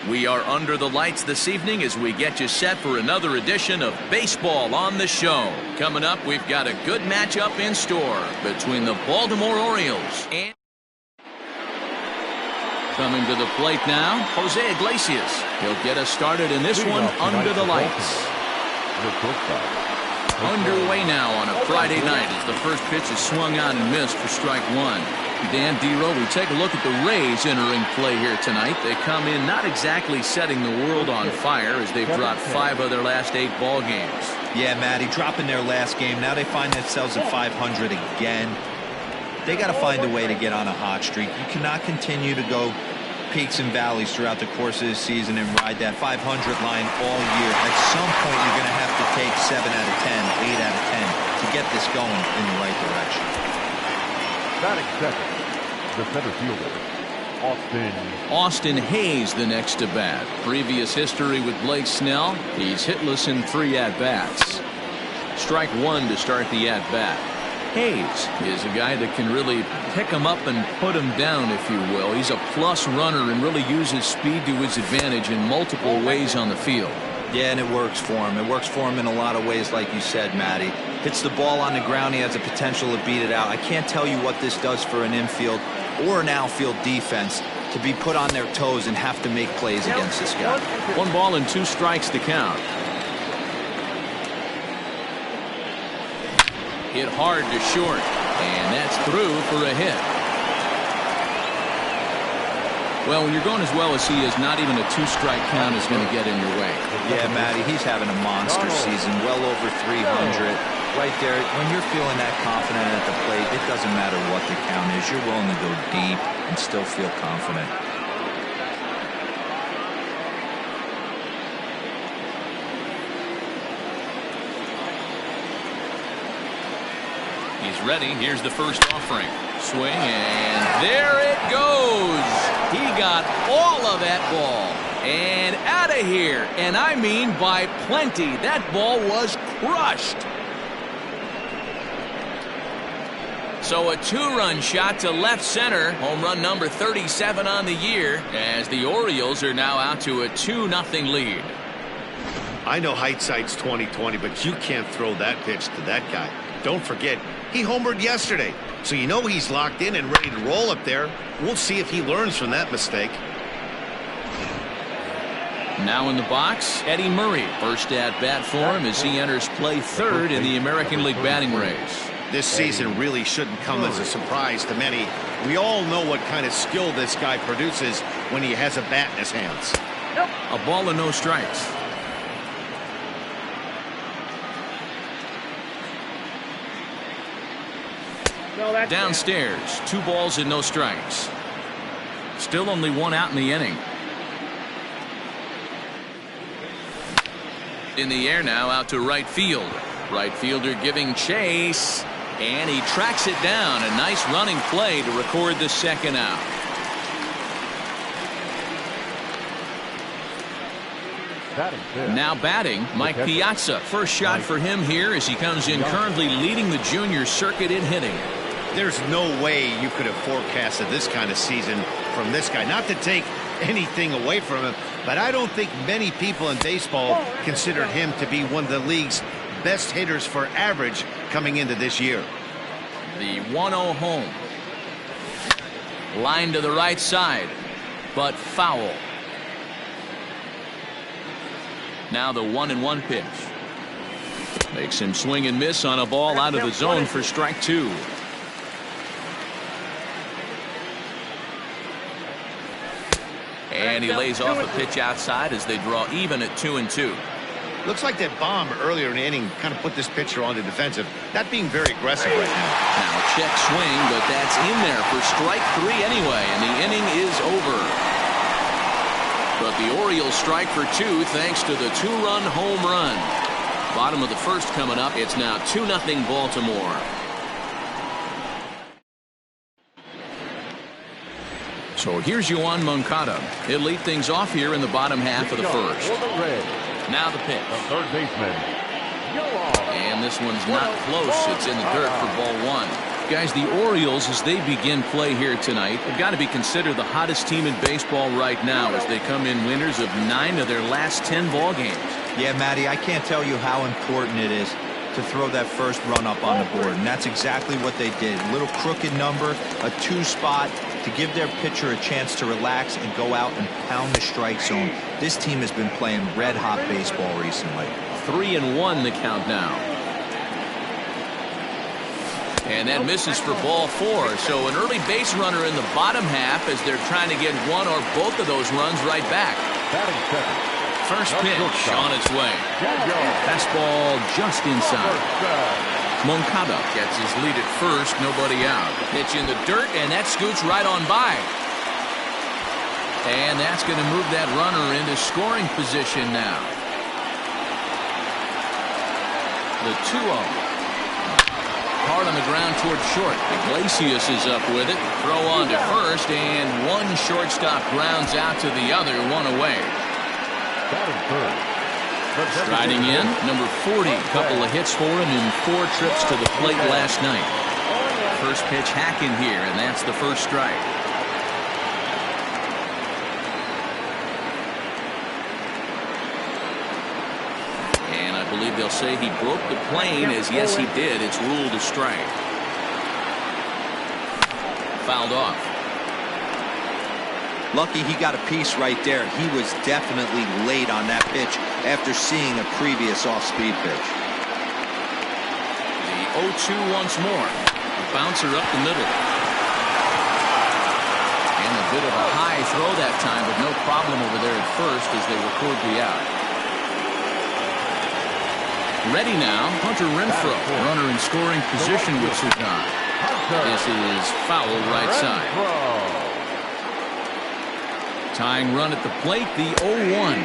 We are under the lights this evening as we get you set for another edition of Baseball on the Show. Coming up, we've got a good matchup in store between the Baltimore Orioles and... Coming to the plate now, Jose Iglesias. He'll get us started in this one under the lights. Underway now on a Friday night as the first pitch is swung on and missed for strike one. Dan Dero, we take a look at the Rays entering play here tonight. They come in not exactly setting the world on fire as they've dropped 5 of their last 8 ball games. Yeah, Matty, dropping their last game. Now they find themselves at 500 again. They got to find a way to get on a hot streak. You cannot continue to go peaks and valleys throughout the course of the season and ride that 500 line all year. At some point, you're going to have to take 7 out of 10, 8 out of 10 to get this going in the right direction. Batting second, the center fielder, Austin Hayes the next to bat. Previous history with Blake Snell. He's hitless in 3 at-bats. Strike 1 to start the at-bat. Hayes is a guy that can really pick him up and put him down, if you will. He's a plus runner and really uses speed to his advantage in multiple ways on the field. Yeah, and it works for him. It works for him in a lot of ways, like you said, Matty. Hits the ball on the ground, he has the potential to beat it out. I can't tell you what this does for an infield or an outfield defense to be put on their toes and have to make plays against this guy. 1 ball and 2 strikes to count. Hit hard to short, and that's through for a hit. Well, when you're going as well as he is, not even a 2-strike count is going to get in your way. Yeah, Matty, he's having a monster season, well over 300. Right there, when you're feeling that confident at the plate, it doesn't matter what the count is. You're willing to go deep and still feel confident. He's ready. Here's the first offering. Swing, and there it goes. He got all of that ball. And out of here. And I mean by plenty. That ball was crushed. So a 2-run shot to left center. Home run number 37 on the year as the Orioles are now out to a 2-0 lead. I know hindsight's 20/20, but you can't throw that pitch to that guy. Don't forget, he homered yesterday, so you know he's locked in and ready to roll up there. We'll see if he learns from that mistake. Now in the box, Eddie Murray. First at-bat for him as he enters play 3rd in the American League batting race. This season really shouldn't come as a surprise to many. We all know what kind of skill this guy produces when he has a bat in his hands. A ball and no strikes. Downstairs, 2 balls and no strikes. Still only 1 out in the inning. In the air now, out to right field. Right fielder giving chase, and he tracks it down. A nice running play to record the 2nd out. Now batting, Mike Piazza. First shot for him here as he comes in currently leading the junior circuit in hitting. There's no way you could have forecasted this kind of season from this guy. Not to take anything away from him, but I don't think many people in baseball considered him to be one of the league's best hitters for average coming into this year. The 1-0 home. Line to the right side, but foul. Now the 1-1 pitch. Makes him swing and miss on a ball out of the zone for strike 2. And he lays off a pitch outside as they draw even at 2-2. Looks like that bomb earlier in the inning kind of put this pitcher on the defensive. Not being very aggressive right now. Now a check swing, but that's in there for strike 3 anyway, and the inning is over. But the Orioles strike for 2 thanks to the 2-run home run. Bottom of the 1st coming up. It's now 2-0 Baltimore. So here's Yoan Moncada. He'll lead things off here in the bottom half of the 1st. Now the pitch. The 3rd baseman. And this one's not close. It's in the dirt for ball 1. Guys, the Orioles, as they begin play here tonight, have got to be considered the hottest team in baseball right now as they come in winners of 9 of their last 10 ball games. Yeah, Matty, I can't tell you how important it is to throw that first run up on the board, and that's exactly what they did. Little crooked number, a 2 spot to give their pitcher a chance to relax and go out and pound the strike zone. This team has been playing red-hot baseball recently. 3-1 the count now. And that misses for ball 4. So an early base runner in the bottom half as they're trying to get one or both of those runs right back. Batting second. First pitch on its way. Fastball just inside. Moncada gets his lead at first, nobody out. Pitch in the dirt, and that scoots right on by. And that's going to move that runner into scoring position now. The 2-0. Hard on the ground toward short. Iglesias is up with it. Throw on to first, and one shortstop grounds out to the other, one away. Striding in, number 40. Couple of hits for him in 4 trips to the plate last night. First pitch hacking here, and that's the first strike. And I believe they'll say he broke the plane, as yes he did. It's ruled a strike. Fouled off. Lucky he got a piece right there. He was definitely late on that pitch after seeing a previous off-speed pitch. The 0-2 once more. A bouncer up the middle. And a bit of a high throw that time, but no problem over there at first as they record the out. Ready now, Hunter Renfroe. Runner in scoring position with Sudan. This is foul right side. Tying run at the plate, the 0-1.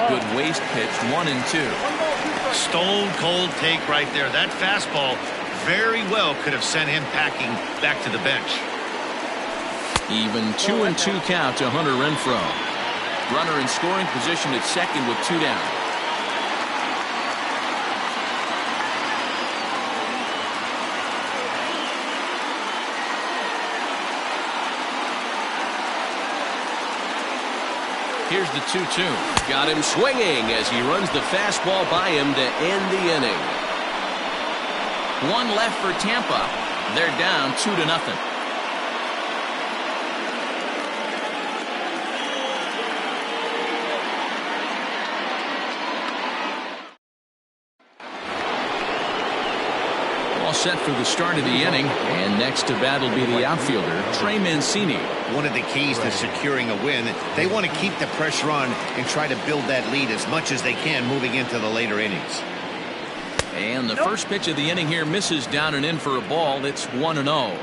Good waist pitch, 1-2. Stone cold take right there. That fastball very well could have sent him packing back to the bench. Even 2-2 count to Hunter Renfroe. Runner in scoring position at second with 2 down. Here's the 2-2. Got him swinging as he runs the fastball by him to end the inning. 1 left for Tampa. They're down 2-0. All set for the start of the inning, and next to bat will be the outfielder, Trey Mancini. One of the keys to securing a win, they want to keep the pressure on and try to build that lead as much as they can moving into the later innings. And the first pitch of the inning here misses down and in for a ball. It's 1-0.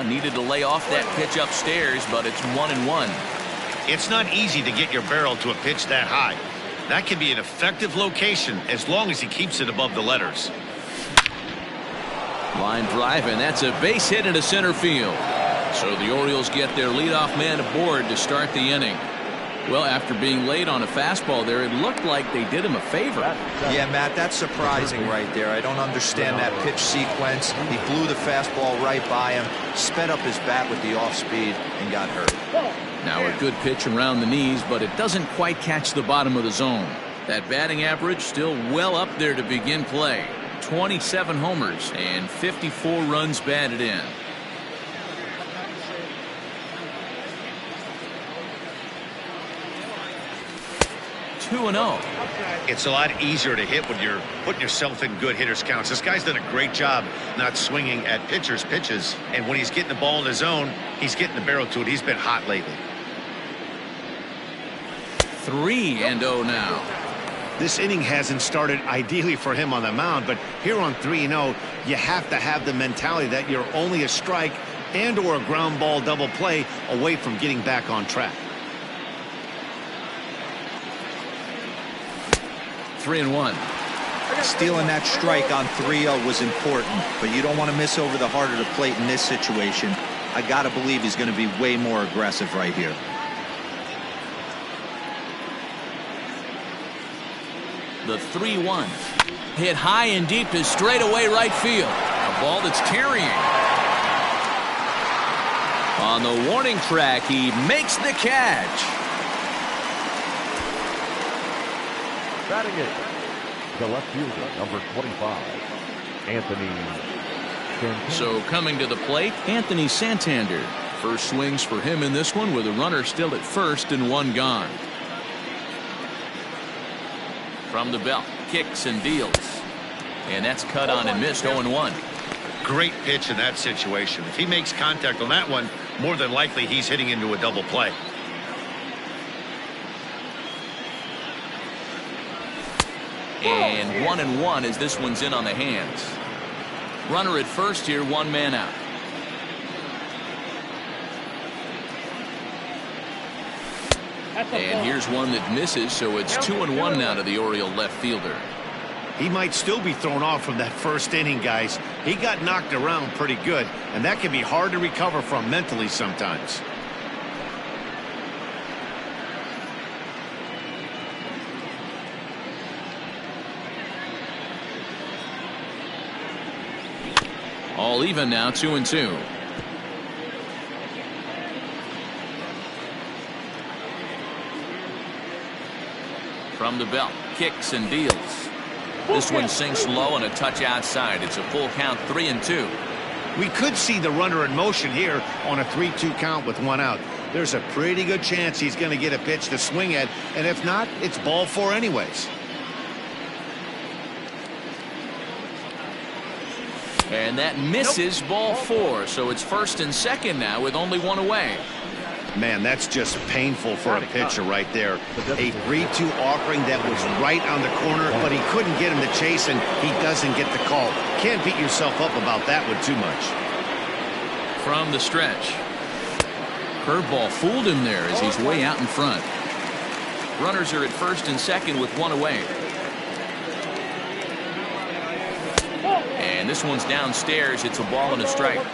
Needed to lay off that pitch upstairs, but it's 1-1. It's not easy to get your barrel to a pitch that high. That can be an effective location as long as he keeps it above the letters. Line drive, and that's a base hit into center field. So the Orioles get their leadoff man aboard to start the inning. Well, after being late on a fastball there, it looked like they did him a favor. Yeah, Matt, that's surprising right there. I don't understand that pitch sequence. He blew the fastball right by him, sped up his bat with the off speed, and got hurt. Now a good pitch around the knees, but it doesn't quite catch the bottom of the zone. That batting average still well up there to begin play. 27 homers and 54 runs batted in. It's a lot easier to hit when you're putting yourself in good hitters counts. This guy's done a great job not swinging at pitchers' pitches, and when he's getting the ball in his zone, he's getting the barrel to it. He's been hot lately. 3-0 now. This inning hasn't started ideally for him on the mound, but here on 3-0, you have to have the mentality that you're only a strike and or a ground ball double play away from getting back on track. 3-1. Stealing that strike on 3-0 was important, but you don't want to miss over the heart of the plate in this situation. I got to believe he's going to be way more aggressive right here. The 3-1. Hit high and deep to straightaway right field. A ball that's carrying. On the warning track, he makes the catch. Batting it, the left fielder, number 25, Anthony Santander. So coming to the plate, Anthony Santander. First swings for him in this one with a runner still at first and one gone. From the belt, kicks and deals. And that's cut on and missed. 0-1. Great pitch in that situation. If he makes contact on that one, more than likely he's hitting into a double play. And 1-1 as this one's in on the hands. Runner at first here, one man out. And here's one that misses, so it's 2-1 now to the Oriole left fielder. He might still be thrown off from that first inning, guys. He got knocked around pretty good, and that can be hard to recover from mentally sometimes. All even now, 2-2. From the belt, kicks and deals. This one sinks low and a touch outside. It's a full count, 3-2. We could see the runner in motion here on a 3-2 count with one out. There's a pretty good chance he's going to get a pitch to swing at, and if not, it's ball four anyways. And that misses, ball four. So it's first and second now with only one away. Man, that's just painful for a pitcher right there. A 3-2 offering that was right on the corner, but he couldn't get him to chase, and he doesn't get the call. Can't beat yourself up about that one too much. From the stretch. Curveball fooled him there as he's way out in front. Runners are at first and second with one away. And this one's downstairs. It's a ball and a strike.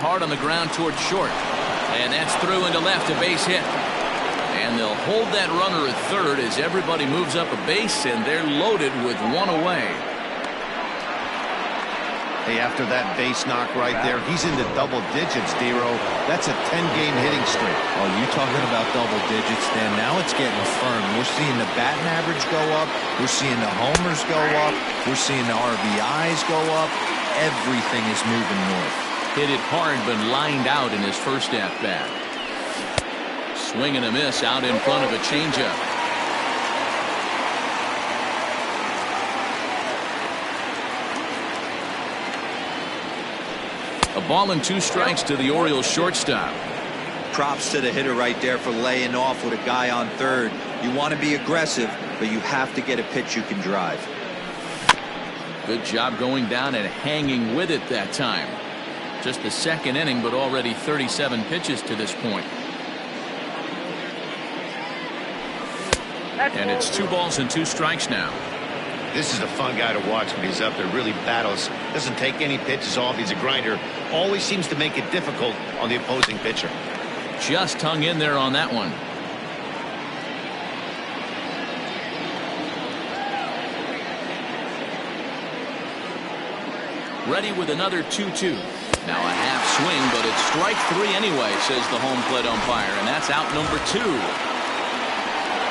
Hard on the ground towards short. And that's through into left, a base hit. And they'll hold that runner at third as everybody moves up a base, and they're loaded with one away. Hey, after that base knock right there, he's into double digits, Dero. That's a 10-game hitting streak. Oh, you talking about double digits, Dan? Now it's getting firm. We're seeing the batting average go up. We're seeing the homers go up. We're seeing the RBIs go up. Everything is moving north. Hit it hard, but lined out in his first at-bat. Swing and a miss out in front of a changeup. A ball and two strikes to the Orioles shortstop. Props to the hitter right there for laying off with a guy on third. You want to be aggressive, but you have to get a pitch you can drive. Good job going down and hanging with it that time. Just the second inning, but already 37 pitches to this point. And it's 2 balls and 2 strikes now. This is a fun guy to watch when he's up there. Really battles. Doesn't take any pitches off. He's a grinder. Always seems to make it difficult on the opposing pitcher. Just hung in there on that one. Ready with another 2-2. Now a half swing, but it's strike 3 anyway, says the home plate umpire, and that's out number 2.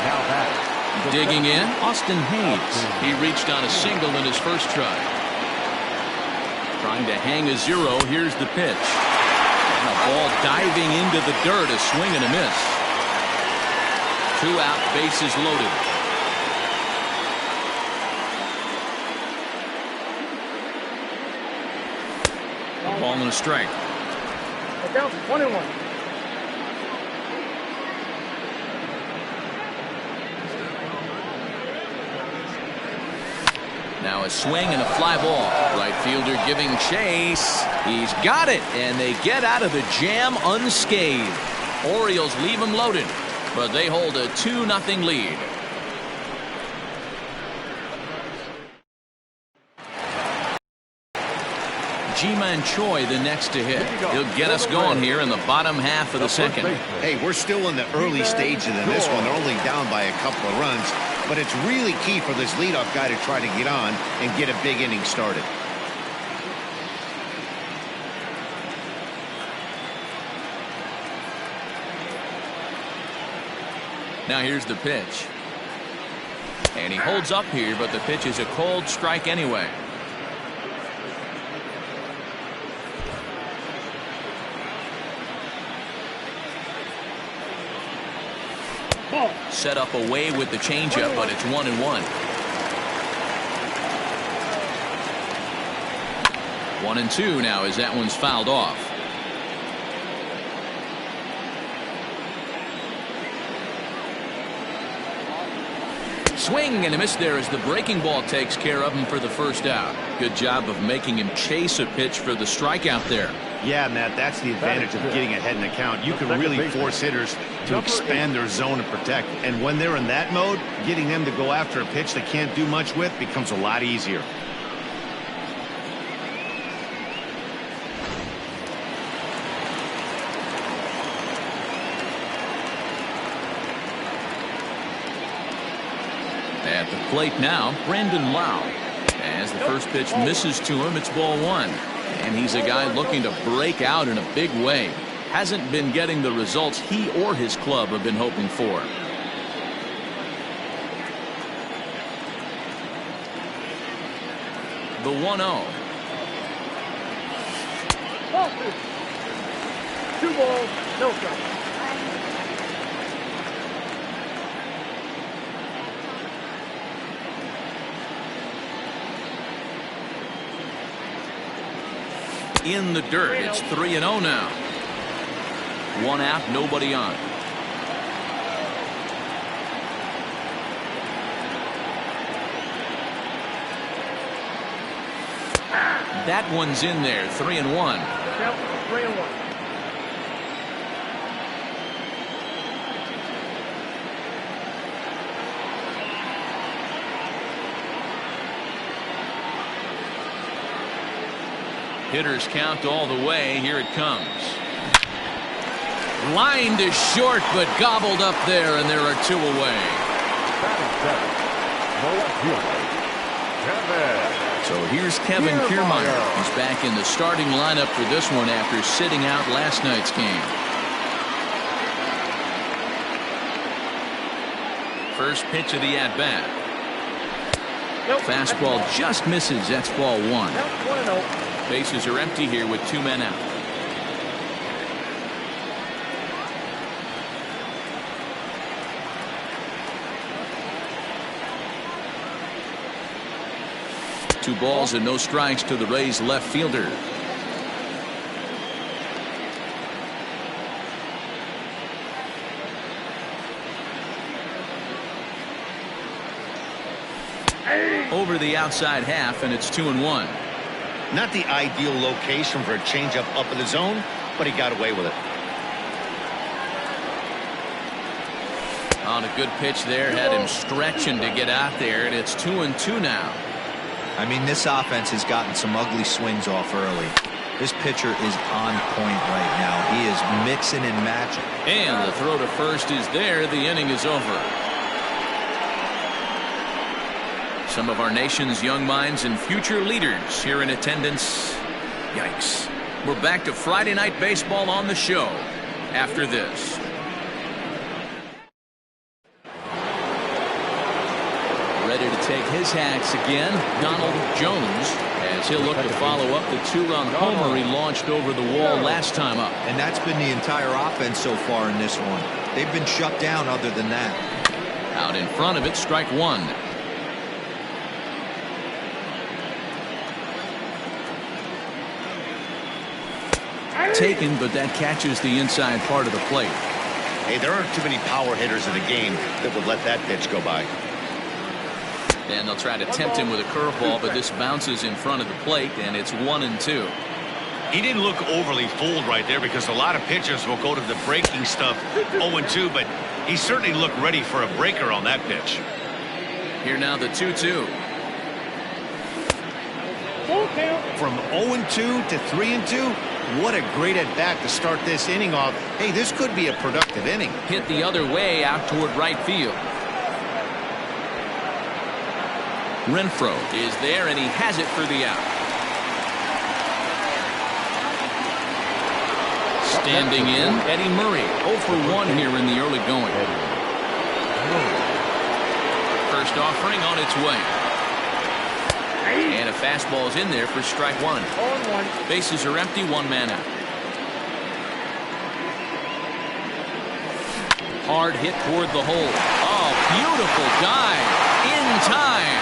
Now back. Digging in, Austin Hayes. He reached on a single in his first try. Trying to hang a 0. Here's the pitch. And a ball diving into the dirt. A swing and a miss. 2 out, bases loaded. A ball and a strike. Down 1-1. Now a swing and a fly ball. Right fielder giving chase. He's got it, and they get out of the jam unscathed. Orioles leave him loaded, but they hold a 2-0 lead. Ji-Man Choi the next to hit. He'll get us going here in the bottom half of the second. Hey, we're still in the early stages in this one. They're only down by a couple of runs, but it's really key for this leadoff guy to try to get on and get a big inning started. Now here's the pitch. And he holds up here, but the pitch is a cold strike anyway. Set up away with the changeup, but it's 1-1. 1-2 now as that one's fouled off. Swing and a miss there as the breaking ball takes care of him for the first out. Good job of making him chase a pitch for the strikeout there. Yeah, Matt, that's the advantage of getting ahead in the count. You can really force hitters to expand their zone and protect. And when they're in that mode, getting them to go after a pitch they can't do much with becomes a lot easier. At the plate now, Brandon Lau. As the first pitch misses to him, it's ball one. And he's a guy looking to break out in a big way. Hasn't been getting the results he or his club have been hoping for. The 1-0. 2 balls, no strikes. In the dirt. It's 3-0 now. 1 out, nobody on. That one's in there. 3-1. Count 3-1. Hitters count all the way. Here it comes. Line to short, but gobbled up there, and there are 2 away. So here's Kevin Kiermaier. He's back in the starting lineup for this one after sitting out last night's game. First pitch of the at-bat. Fastball just misses. That's ball 1. Count 1-0. Bases are empty here with 2 men out. Two balls and no strikes to the Rays left fielder. Over the outside half, and it's 2-1. Not the ideal location for a changeup up in the zone, but he got away with it. On a good pitch there, had him stretching to get out there, and it's 2-2 now. I mean, this offense has gotten some ugly swings off early. This pitcher is on point right now. He is mixing and matching. And the throw to first is there. The inning is over. Some of our nation's young minds and future leaders here in attendance. Yikes. We're back to Friday Night Baseball on the show after this. Ready to take his hacks again, Donald Jones, as he'll look to follow up the 2-run homer he launched over the wall last time up. And that's been the entire offense so far in this one. They've been shut down other than that. Out in front of it, strike one. Taken, but that catches the inside part of the plate. Hey, there aren't too many power hitters in the game that would let that pitch go by. And they'll try to tempt him with a curveball, but this bounces in front of the plate, and it's 1-2. He didn't look overly fooled right there because a lot of pitchers will go to the breaking stuff 0-2, but he certainly looked ready for a breaker on that pitch. Here now the 2-2. Full count. From 0-2 to 3-2, what a great at-bat to start this inning off. Hey, this could be a productive inning. Hit the other way out toward right field. Renfroe is there, and he has it for the out. Standing in, Eddie Murray, 0 for 1 here in the early going. First offering on its way. And a fastball is in there for strike one. Bases are empty, one man out. Hard hit toward the hole. Oh, beautiful dive. In time.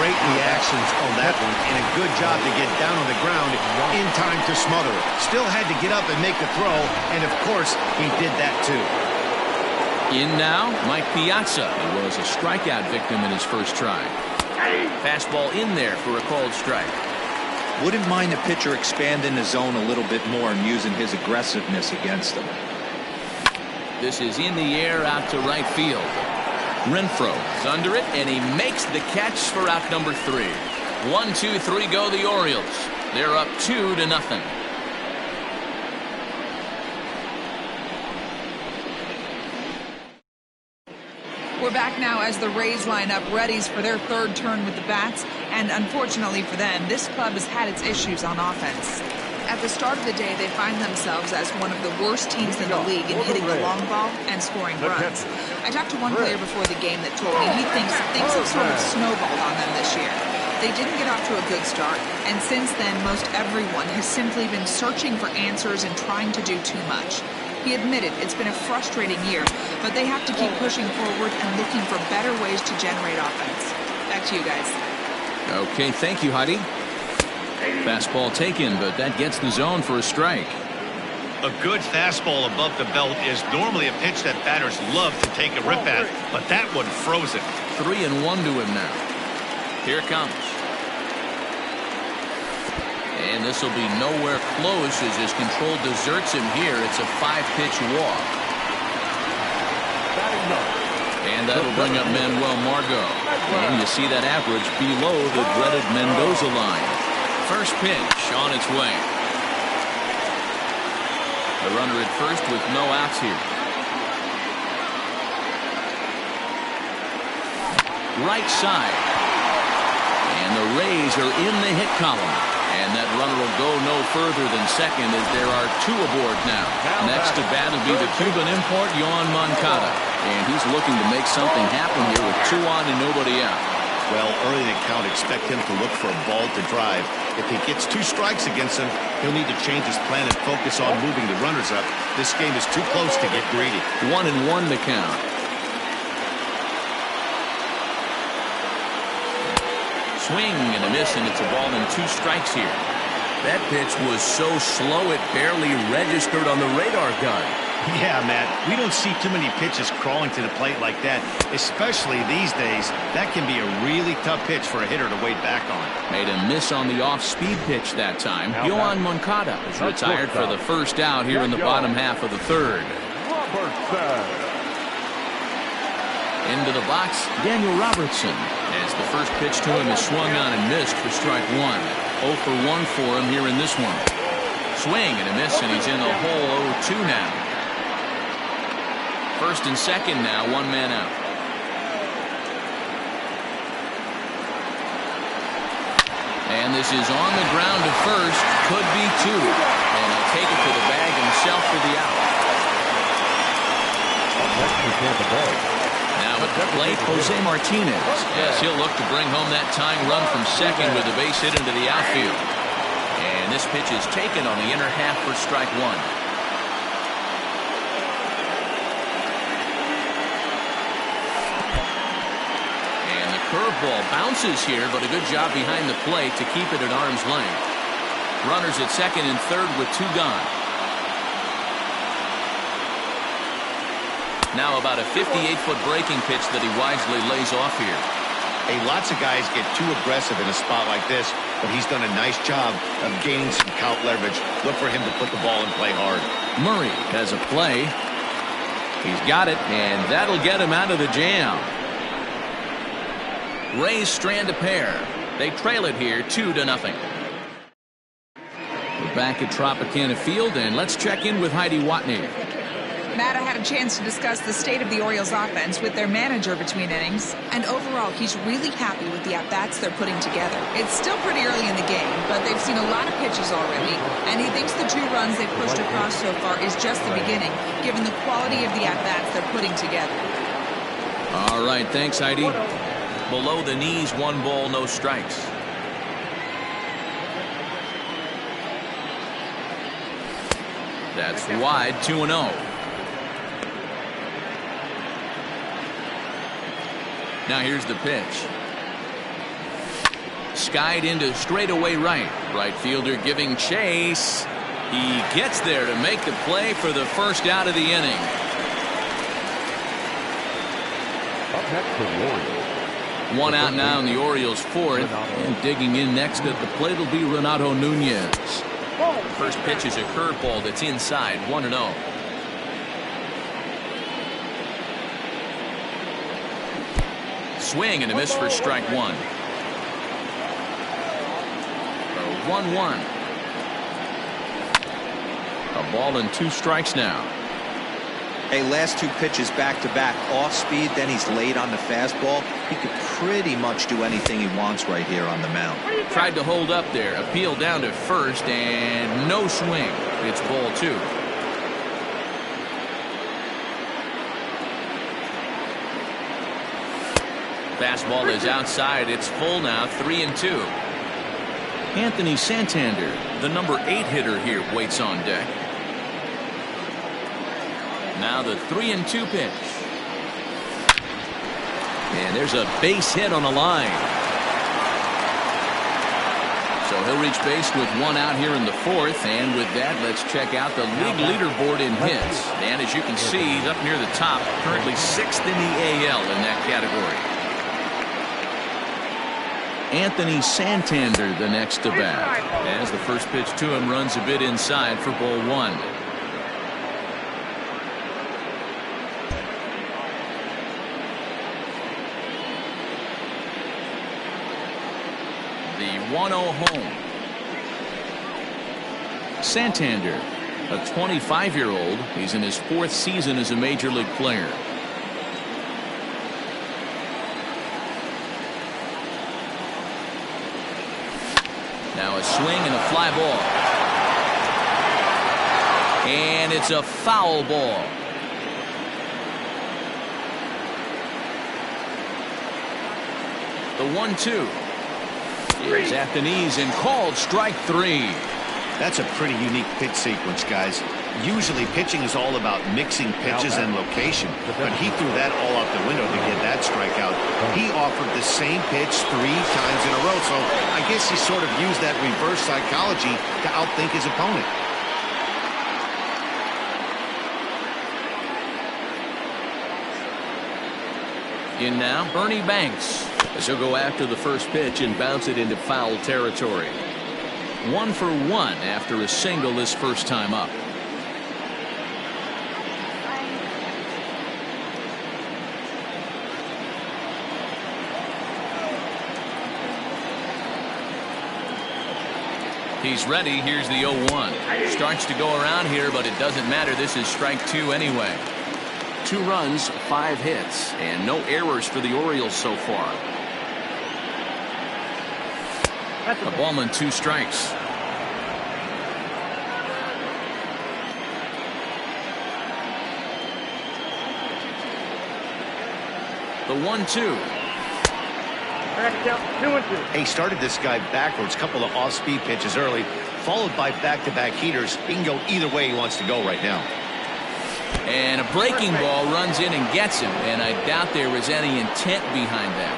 Great reactions on that one, and a good job to get down on the ground in time to smother it. Still had to get up and make a throw, and of course, he did that too. In now, Mike Piazza. He was a strikeout victim in his first try. Fastball in there for a called strike. Wouldn't mind the pitcher expanding the zone a little bit more and using his aggressiveness against them. This is in the air out to right field. Renfroe is under it, and he makes the catch for out number 3. 1, 2, 3 go the Orioles. They're up 2-0. We're back now as the Rays line up readies for their third turn with the bats, and unfortunately for them, this club has had its issues on offense. At the start of the day, they find themselves as one of the worst teams in the league in hitting the long ball and scoring runs. I talked to one player before the game that told me he thinks things have sort of snowballed on them this year. They didn't get off to a good start, and since then, most everyone has simply been searching for answers and trying to do too much. He admitted it's been a frustrating year, but they have to keep pushing forward and looking for better ways to generate offense. Back to you guys. Okay, thank you, Heidi. Fastball taken, but that gets the zone for a strike. A good fastball above the belt is normally a pitch that batters love to take a rip at, but that one froze it. 3-1 to him now. Here it comes. And this will be nowhere close as his control deserts him here. It's a 5-pitch walk. And that'll bring up Manuel Margot. And you see that average below the dreaded Mendoza line. First pitch on its way. The runner at first with no outs here. Right side. And the Rays are in the hit column. And that runner will go no further than second as there are 2 aboard now. Next to bat will be the Cuban import, Yoan Moncada. And he's looking to make something happen here with 2 on and nobody out. Well, early in the count, expect him to look for a ball to drive. If he gets 2 strikes against him, he'll need to change his plan and focus on moving the runners up. This game is too close to get greedy. 1-1 to count. Swing and a miss, and it's a ball and 2 strikes here. That pitch was so slow it barely registered on the radar gun. Yeah, Matt, we don't see too many pitches crawling to the plate like that, especially these days. That can be a really tough pitch for a hitter to wait back on. Made a miss on the off-speed pitch that time. Yoan Moncada is retired for the first out here in the bottom half of the third. Into the box, Daniel Robertson, as the first pitch to him is swung on and missed for strike 1. 0 for 1 for him here in this one. Swing and a miss, and he's in the hole 0-2 now. First and second now, 1 man out. And this is on the ground to first. Could be 2. And he'll take it to the bag himself for the out. Now at the plate, Jose Martinez. Yes, he'll look to bring home that tying run from second with a base hit into the outfield. And this pitch is taken on the inner half for strike 1. Curveball bounces here, but a good job behind the plate to keep it at arm's length. Runners at second and third with 2 gone. Now about a 58-foot breaking pitch that he wisely lays off here. Hey, lots of guys get too aggressive in a spot like this, but he's done a nice job of gaining some count leverage. Look for him to put the ball in play hard. Murray has a play. He's got it, and that'll get him out of the jam. Rays strand a pair. They trail it here 2-0. We're back at Tropicana Field, and let's check in with Heidi Watney. Matt, I had a chance to discuss the state of the Orioles offense with their manager between innings, and overall he's really happy with the at-bats they're putting together. It's still pretty early in the game, but they've seen a lot of pitches already, and he thinks the 2 runs they've pushed across so far is just the beginning, given the quality of the at-bats they're putting together. All right, thanks, Heidi. Below the knees, 1 ball, no strikes. That's wide, 2-0. Now here's the pitch. Skied into straightaway right. Right fielder giving chase. He gets there to make the play for the first out of the inning. Up next, the Orioles. 1 out now in the Orioles' 4th. And digging in next at the plate will be Renato Nunez. First pitch is a curveball that's inside, 1-0. Swing and a miss for strike 1. 1-1. A ball and 2 strikes now. Hey, last 2 pitches back-to-back off speed, then he's late on the fastball. He could pretty much do anything he wants right here on the mound. Tried to hold up there. Appeal down to first, and no swing. It's ball 2. Fastball is outside. It's full now, 3-2. Anthony Santander, the number 8 hitter here, waits on deck. Now the 3-2 pitch. And there's a base hit on the line. So he'll reach base with 1 out here in the 4th. And with that, let's check out the league leaderboard in hits. And as you can see, he's up near the top, currently 6th in the AL in that category. Anthony Santander, the next to bat, as the first pitch to him runs a bit inside for ball 1. The 1-0 home. Santander, a 25-year-old. He's in his 4th season as a major league player. Now a swing and a fly ball. And it's a foul ball. The 1-2 is at the knees and called strike 3. That's a pretty unique pitch sequence, guys. Usually pitching is all about mixing pitches and location, but he threw that all out the window to get that strikeout. He offered the same pitch 3 times in a row, so I guess he sort of used that reverse psychology to outthink his opponent. In now, Bernie Banks, as he'll go after the first pitch and bounce it into foul territory. 1 for 1 after a single this first time up. He's ready. Here's the 0-1. Starts to go around here, but it doesn't matter. This is strike 2 anyway. 2 runs, 5 hits, and no errors for the Orioles so far. A ball and 2 strikes. The 1-2. He started this guy backwards, couple of off-speed pitches early, followed by back-to-back heaters. He can go either way he wants to go right now. And a breaking ball runs in and gets him, and I doubt there was any intent behind that.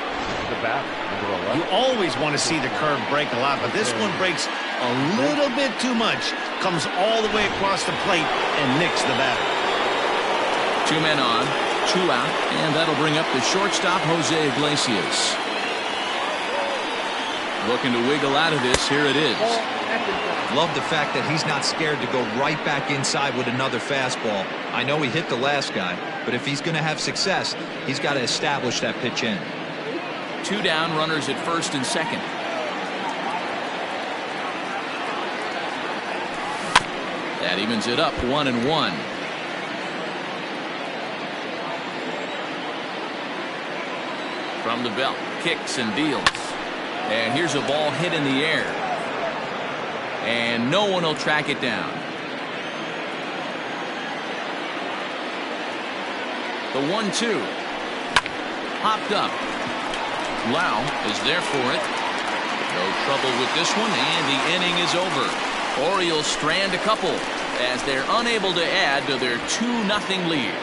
You always want to see the curve break a lot, but this one breaks a little bit too much. Comes all the way across the plate and nicks the batter. 2 men on, 2 out, and that'll bring up the shortstop, Jose Iglesias. Looking to wiggle out of this. Here it is. Love the fact that he's not scared to go right back inside with another fastball. I know he hit the last guy, but if he's going to have success, he's got to establish that pitch in. 2 down, runners at first and second. That evens it up 1-1. From the belt, kicks and deals. And here's a ball hit in the air. And no one will track it down. The 1-2. Hopped up. Lau is there for it. No trouble with this one, and the inning is over. Orioles strand a couple as they're unable to add to their 2-0 lead.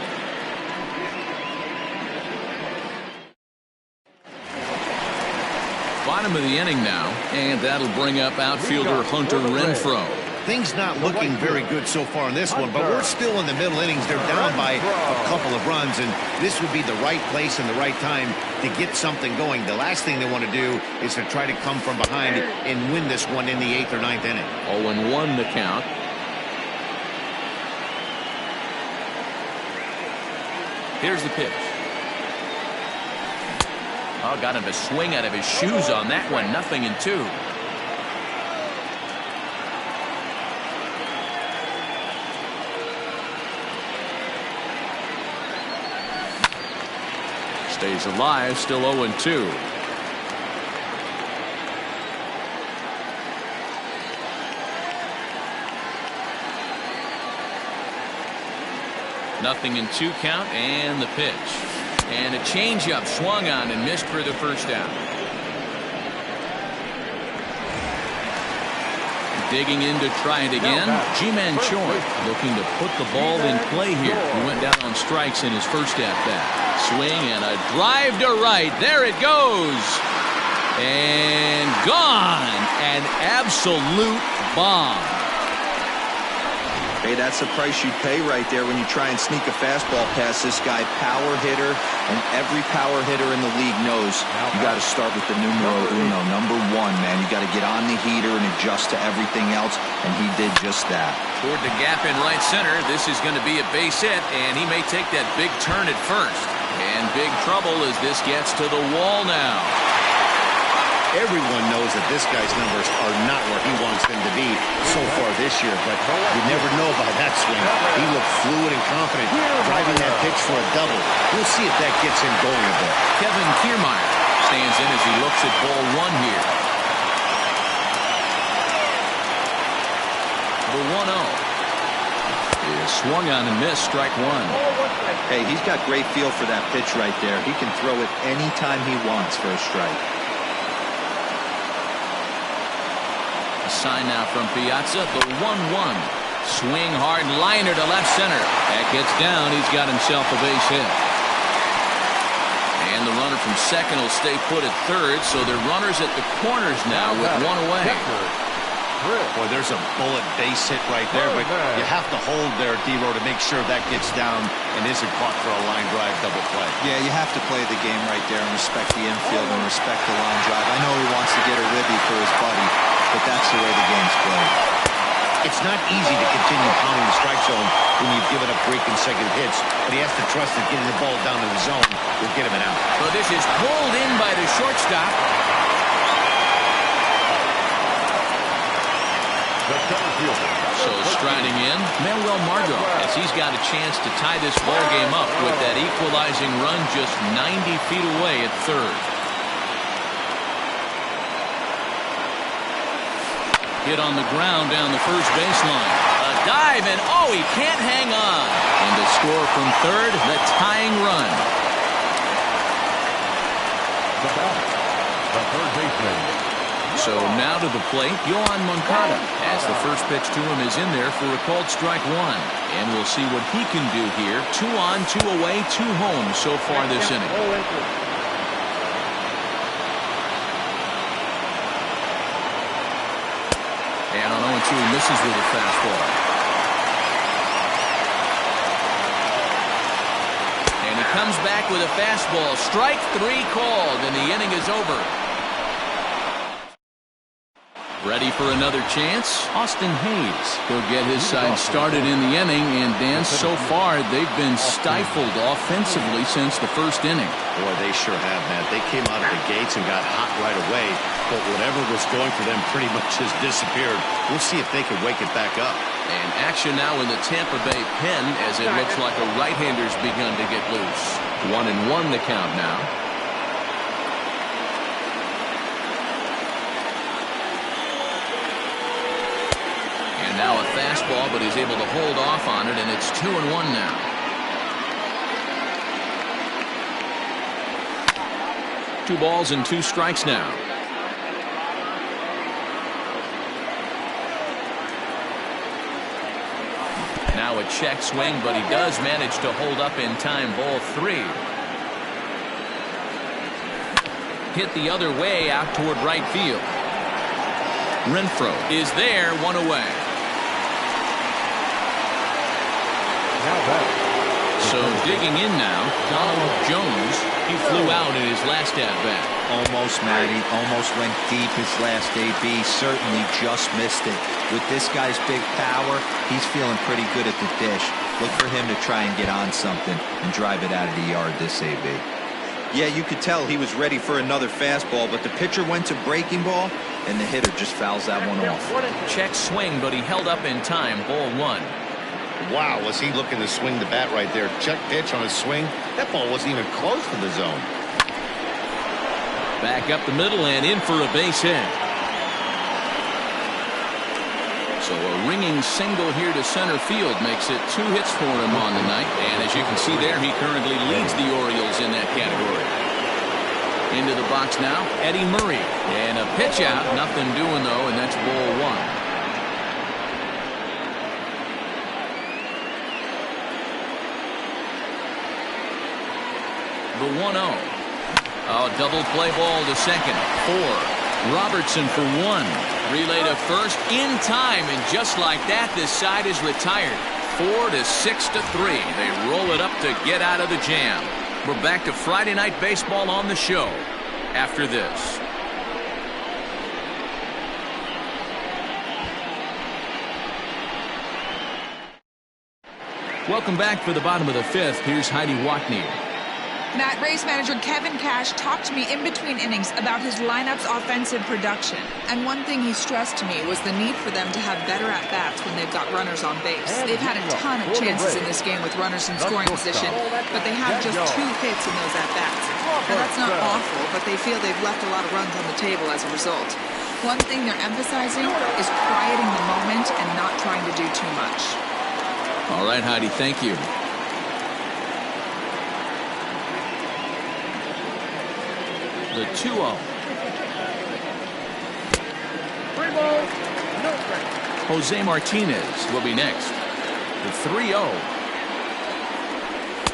Bottom of the inning now, and that'll bring up outfielder Hunter Renfroe. Things not looking very good so far in this one, but we're still in the middle innings. They're down by a couple of runs, and this would be the right place and the right time to get something going. The last thing they want to do is to try to come from behind and win this one in the 8th or 9th inning. 0-1 the count. Here's the pitch. Oh, got him to swing out of his shoes on that one. 0-2. Stays alive, still 0-2. Nothing in 2 count, and the pitch. And a changeup swung on and missed for the first down. Digging in to try it again. G-Man Choi looking to put the ball in play here. He went down on strikes in his first at-bat. Swing and a drive to right. There it goes. And gone. An absolute bomb. Hey, that's the price you pay right there when you try and sneak a fastball past this guy. Power hitter, and every power hitter in the league knows you got to start with the numero uno, number 1, man. You got to get on the heater and adjust to everything else, and he did just that. Toward the gap in right center, this is going to be a base hit, and he may take that big turn at first. And big trouble as this gets to the wall now. Everyone knows that this guy's numbers are not where he wants them to be so far this year, but you never know about that swing. He looked fluid and confident, driving that pitch for a double. We'll see if that gets him going a bit. Kevin Kiermaier stands in as he looks at ball 1 here. The 1-0 is swung on and missed, strike 1. Hey, he's got great feel for that pitch right there. He can throw it anytime he wants for a strike. A sign now from Piazza, the 1-1. Swing hard liner to left center. That gets down. He's got himself a base hit. And the runner from second will stay put at third, so they're runners at the corners now with 1 away. Boy, there's a bullet base hit right there, but you have to hold there, D-Row, to make sure that gets down and isn't caught for a line drive double play. Yeah, you have to play the game right there and respect the infield and respect the line drive. I know he wants to get a ribby for his buddy, but that's the way the game's played. It's not easy to continue pounding the strike zone when you've given up breaking second hits, but he has to trust that getting the ball down to the zone will get him an out. So this is pulled in by the shortstop. So striding in, Manuel Margot, as he's got a chance to tie this ball game up with that equalizing run just 90 feet away at third. Hit on the ground down the first baseline. A dive, and oh, he can't hang on. And to score from third, the tying run. The third baseman. So now to the plate, Yohan Moncada, as the first pitch to him is in there for a called strike 1. And we'll see what he can do here. 2 on, 2 away, 2 home so far this inning. And on 0-2, he misses with a fastball. And he comes back with a fastball. Strike 3 called, and the inning is over. Ready for another chance? Austin Hayes. He'll get his side started in the inning, and Dan, so far they've been stifled offensively since the first inning. Boy, they sure have, Matt. They came out of the gates and got hot right away, but whatever was going for them pretty much has disappeared. We'll see if they can wake it back up. And action now in the Tampa Bay pen, as it looks like a right-hander's begun to get loose. 1-1 the count now. And now a fastball, but he's able to hold off on it, and it's 2-1 now. Two balls and two strikes now. Now a check swing, but he does manage to hold up in time. Ball 3. Hit the other way out toward right field. Renfroe is there, one away. So digging in now, Donald Jones. He flew out in his last at-bat. Almost, Matty. Almost went deep his last AB. Certainly just missed it. With this guy's big power, he's feeling pretty good at the dish. Look for him to try and get on something and drive it out of the yard this AB. Yeah, you could tell he was ready for another fastball, but the pitcher went to breaking ball, and the hitter just fouls that one off. Check swing, but he held up in time. Ball 1. Wow, was he looking to swing the bat right there. Check pitch on his swing. That ball wasn't even close to the zone. Back up the middle and in for a base hit. So a ringing single here to center field makes it 2 hits for him on the night. And as you can see there, he currently leads the Orioles in that category. Into the box now, Eddie Murray. And a pitch out. Nothing doing, though, and that's ball 1. The 1-0. Oh, double play ball to second. 4. Robertson for 1. Relay to first in time, and just like that, this side is retired. 4-6-3. They roll it up to get out of the jam. We're back to Friday Night Baseball on the show after this. Welcome back for the bottom of the 5th. Here's Heidi Watney. Matt, race manager Kevin Cash talked to me in between innings about his lineup's offensive production. And one thing he stressed to me was the need for them to have better at-bats when they've got runners on base. They've had a ton of chances in this game with runners in scoring position, but they have just 2 hits in those at-bats. Now, that's not awful, but they feel they've left a lot of runs on the table as a result. One thing they're emphasizing is quieting the moment and not trying to do too much. All right, Heidi, thank you. The 2-0. 3 balls, no strikes. Jose Martinez will be next. The 3-0.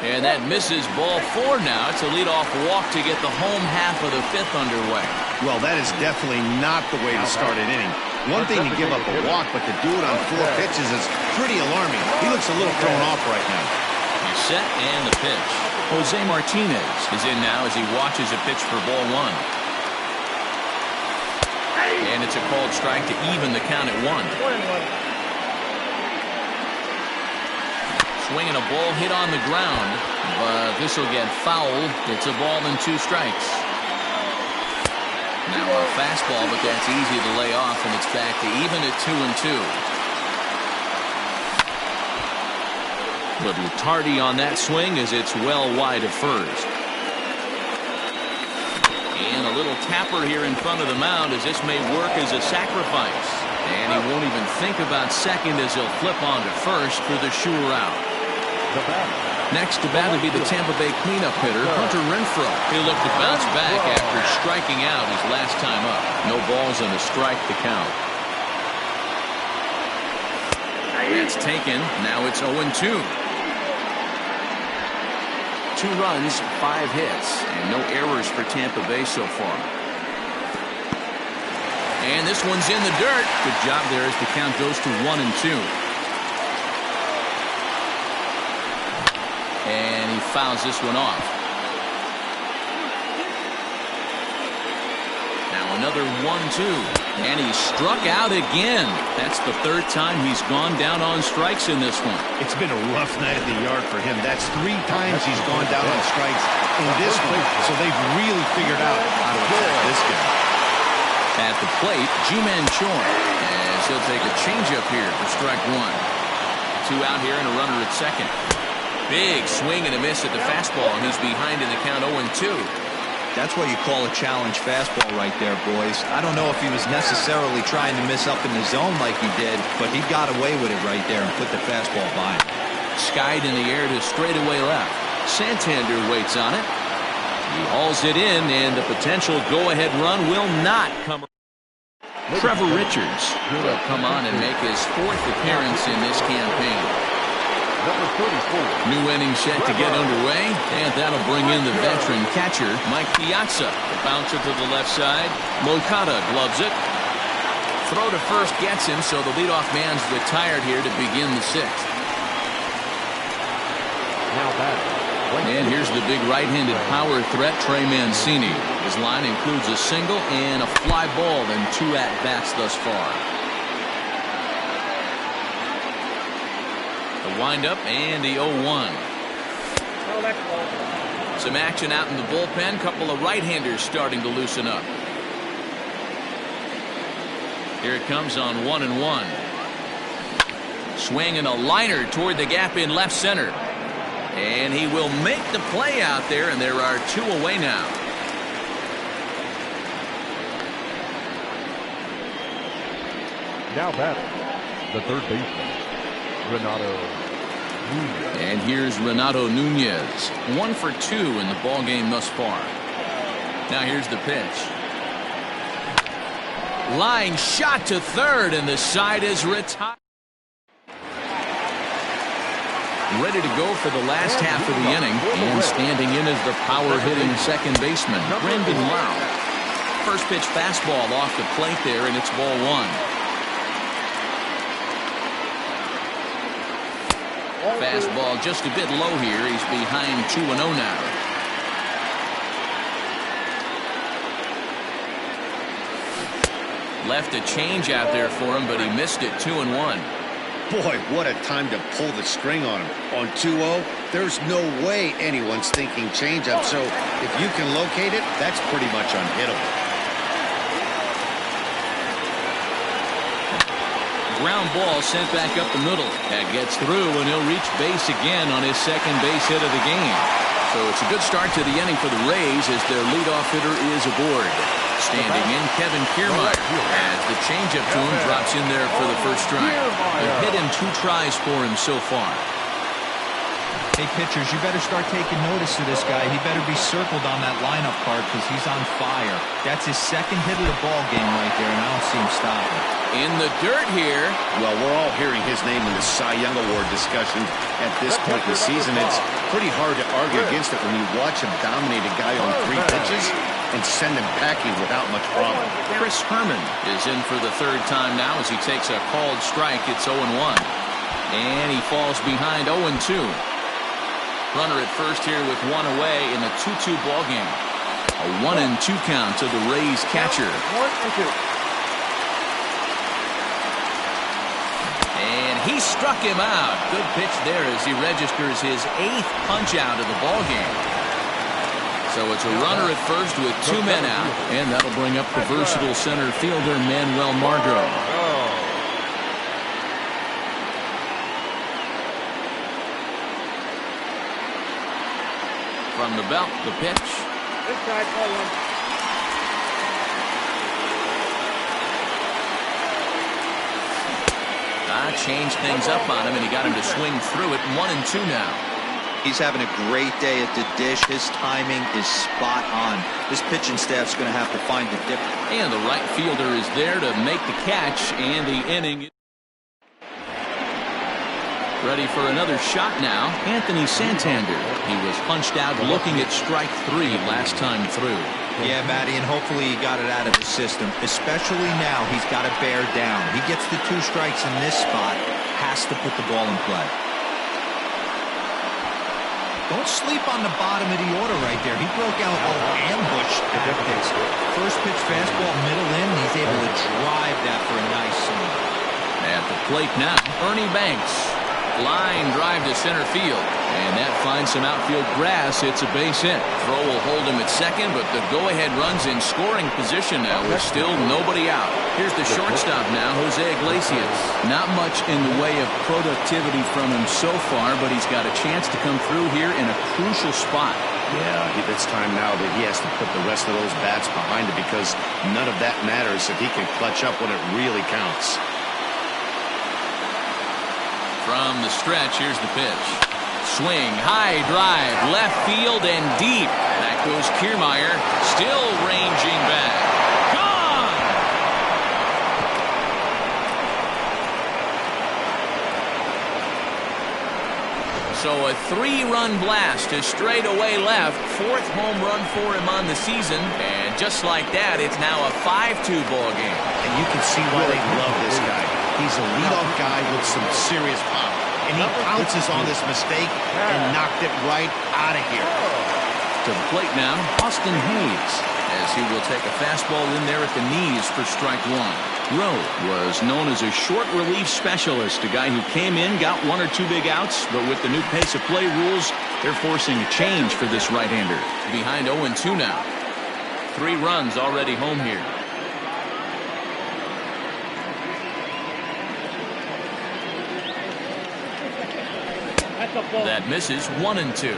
And that misses ball 4 now. It's a leadoff walk to get the home half of the 5th underway. Well, that is definitely not the way to start an inning. One thing to give up a walk, but to do it on 4 pitches is pretty alarming. He looks a little thrown off right now. He's set and the pitch. Jose Martinez is in now as he watches a pitch for ball 1. And it's a called strike to even the count at 1. 1-1. Swinging a ball hit on the ground, but this will get fouled. It's a ball and 2 strikes. Now a fastball, but that's easy to lay off, and it's back to even at 2-2. Little tardy on that swing as it's well wide of first. And a little tapper here in front of the mound as this may work as a sacrifice. And he won't even think about second as he'll flip on to first for the sure out. Next to bat will be the Tampa Bay cleanup hitter, Hunter Renfroe. He'll look to bounce back after striking out his last time up. No balls and a strike to count. That's taken. Now it's 0-2. 2 runs, 5 hits, and no errors for Tampa Bay so far. And this one's in the dirt. Good job there as the count goes to 1-2. And he fouls this one off. Now Another 1-2. And he struck out again. That's the third time he's gone down on strikes in this one. It's been a rough night at the yard for him. That's 3 times he's gone down on strikes in this one. So they've really figured out how to attack this guy. At the plate, G-Man Choi. As he'll take a changeup here for strike 1. 2 out here and a runner at second. Big swing and a miss at the fastball. He's behind in the count 0-2. That's what you call a challenge fastball right there, boys. I don't know if he was necessarily trying to miss up in the zone like he did, but he got away with it right there and put the fastball by him. Skied in the air to straightaway left. Santander waits on it. He hauls it in, and the potential go-ahead run will not come. Trevor Richards will come on and make his 4th appearance in this campaign. New inning set to get underway, and that'll bring in the veteran catcher, Mike Piazza. The bouncer to the left side. Moncada gloves it. Throw to first gets him, so the leadoff man's retired here to begin the 6th. And here's the big right-handed power threat, Trey Mancini. His line includes a single and a fly ball and 2 at-bats thus far. The windup and the 0-1. Some action out in the bullpen. Couple of right-handers starting to loosen up. Here it comes on 1-1. Swing and a liner toward the gap in left center. And he will make the play out there, and there are 2 away now. Now batting, the third baseman, Renato Nunez. And here's Renato Nunez. 1 for 2 in the ball game thus far. Now here's the pitch. Line shot to third, and the side is retired. Ready to go for the last half of the inning, and standing in is the power-hitting second baseman, Brandon Lau. First pitch fastball off the plate there, and it's ball 1. Fastball just a bit low here. He's behind 2-0 now. Left a change out there for him, but he missed it. 2-1. Boy, what a time to pull the string on him. On 2-0, there's no way anyone's thinking changeup. So if you can locate it, that's pretty much unhittable. Ground ball sent back up the middle. That gets through, and he'll reach base again on his second base hit of the game. So it's a good start to the inning for the Rays as their leadoff hitter is aboard. Standing in, Kevin Kiermaier, as the changeup to him drops in there for the first strike. They've hit him 2 tries for him so far. Hey, pitchers, you better start taking notice of this guy. He better be circled on that lineup card because he's on fire. That's his second hit of the ball game right there, and I don't see him stopping. In the dirt here. Well, we're all hearing his name in the Cy Young Award discussion at this point in the season. It's pretty hard to argue against it when you watch him dominate a guy on 3 pitches and send him packing without much problem. Chris Herman is in for the 3rd time now as he takes a called strike. It's 0-1. And he falls behind 0-2. Runner at first here with 1 away in a 2-2 ball game. A 1-2 count to the Rays catcher. 1-2. And he struck him out. Good pitch there as he registers his 8th punch out of the ball game. So it's a runner at first with 2 men out, and that'll bring up the versatile center fielder Manuel Margot. From the belt, the pitch. This side, call 1. Changed things up on him, and he got him to swing through it. 1-2 now. He's having a great day at the dish. His timing is spot on. This pitching staff's going to have to find a different. And the right fielder is there to make the catch, and the inning. Ready for another shot now. Anthony Santander. He was punched out looking at strike 3 last time through. Yeah, Matty, and hopefully he got it out of his system. Especially now, he's got to bear down. He gets the 2 strikes in this spot, has to put the ball in play. Don't sleep on the bottom of the order right there. He broke out ambush tactics. First pitch fastball, middle in. He's able to drive that for a nice swing. At the plate now, Ernie Banks. Line drive to center field. And that finds some outfield grass. It's a base hit. Throw will hold him at second, but the go-ahead run's in scoring position now with still nobody out. Here's the shortstop now, Jose Iglesias. Not much in the way of productivity from him so far, but he's got a chance to come through here in a crucial spot. Yeah, it's time now that he has to put the rest of those bats behind it, because none of that matters if he can clutch up when it really counts. From the stretch, here's the pitch. Swing, high drive, left field and deep. Back goes Kiermaier, still ranging back. Gone! So a 3-run blast to straightaway left. 4th home run for him on the season. And just like that, it's now a 5-2 ball game. And you can see why they love this guy. He's a leadoff guy with some serious pop. And he pounces on this mistake and knocked it right out of here. To the plate now, Austin Hayes, as he will take a fastball in there at the knees for strike 1. Rowe was known as a short relief specialist, a guy who came in, got 1 or 2 big outs, but with the new pace of play rules, they're forcing a change for this right-hander. Behind 0-2 now. 3 runs already home here. That misses. 1-2.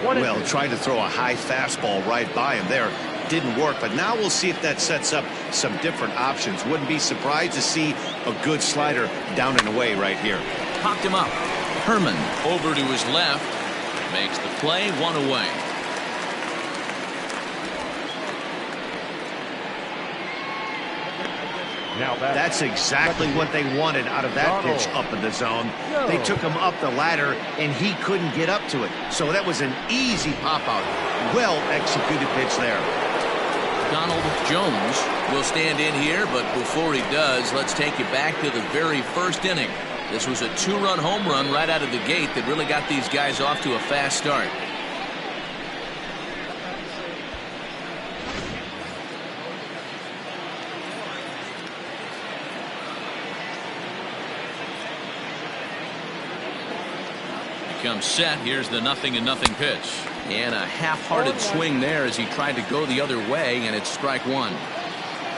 Well, tried to throw a high fastball right by him there. Didn't work, but now we'll see if that sets up some different options. Wouldn't be surprised to see a good slider down and away right here. Popped him up. Herman over to his left. Makes the play. 1 away. That's exactly what they wanted out of that pitch up in the zone. They took him up the ladder, and he couldn't get up to it. So that was an easy pop-out. Well-executed pitch there. Donald Jones will stand in here, but before he does, let's take you back to the very first inning. This was a 2-run home run right out of the gate that really got these guys off to a fast start. Comes set. Here's the 0-0 pitch. And a half-hearted swing there as he tried to go the other way, and it's strike 1.